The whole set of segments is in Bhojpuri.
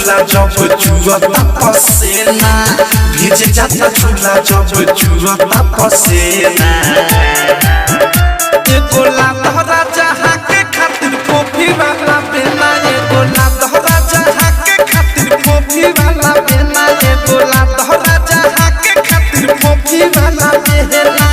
झूला जब चुअता पसेना भीज जाता झूला जब चुअता पसेना एगो लातहरा जहाँ के खातिर कॉफी वाला बेना एगो लातहरा जहाँ के खातिर कॉफी वाला बेना एगो लातहरा जहाँ के खातिर कॉफी वाला बेना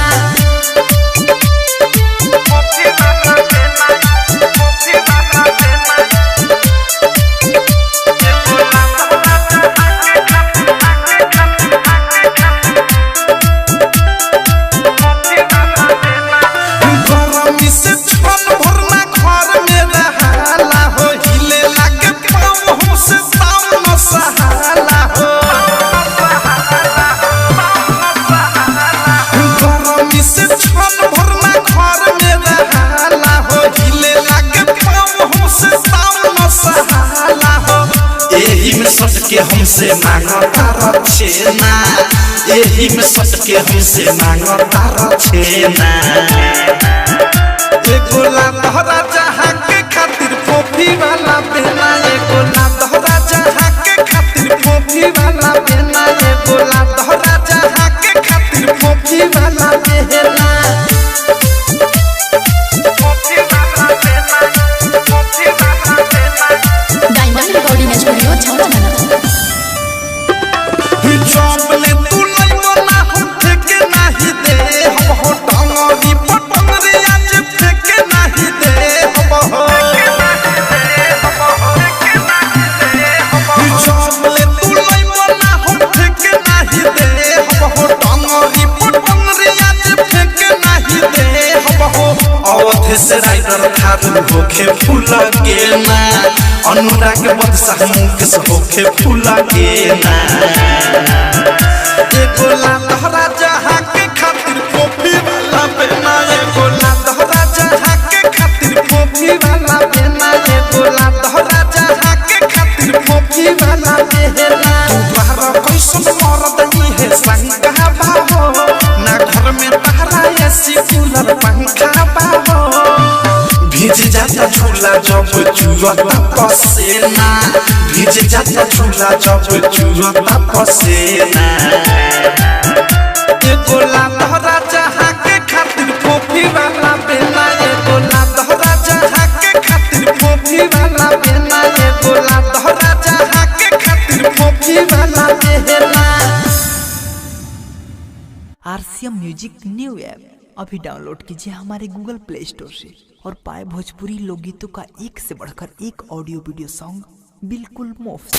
के हमसे मांगता रछेना एही में सट के हमसे मांगता रछेना एगो लातहरा जहाँ के खातिर कॉफी वाला बेना एगो लातहरा जहाँ के खातिर कॉफी वाला बेना एगो लातहरा जहाँ के खातिर कॉफी वाला बेना डायमंड रिकॉर्डिंग स्टूडियो छौड़ा चौपले तू लइबो ना हम फेके नाही दे हम हो टांगरी पटंगरे आज फेके नाही दे हम हो चौपले तू लइबो ना हम फेके नाही दे हम हो टांगरी पटंगरे आज फेके नाही दे हम हो अवधि से राइडर थारू होखे फूल के ना अनुराग बदशाह मुकेश होखे फूल के ना एगो लातहरा जहाँ के खातिर कॉफी वाला बेना एगो लातहरा जहाँ के खातिर कॉफी वाला बेना एगो लातहरा जहाँ के खातिर कॉफी वाला बेना तुम्हारा कैसन मरद ही है संगा बाबो ना घर में तहरा एसी कूलर पंखा बाबो भीज जाता झूला जब चुअता पसेना भीज जाता झूला जब चुअता पसेना एगो लातहरा जहाँ के खातिर कॉफी वाला बेना एगो लातहरा जहाँ के खातिर कॉफी वाला बेना एगो लातहरा जहाँ के खातिर कॉफी वाला बेना। आरसीएम म्यूजिक न्यू ऐप अभी डाउनलोड कीजिए हमारे गूगल प्ले स्टोर से और पाए भोजपुरी लोकगीतों का एक से बढ़कर एक ऑडियो वीडियो सॉन्ग बिल्कुल मुफ्त।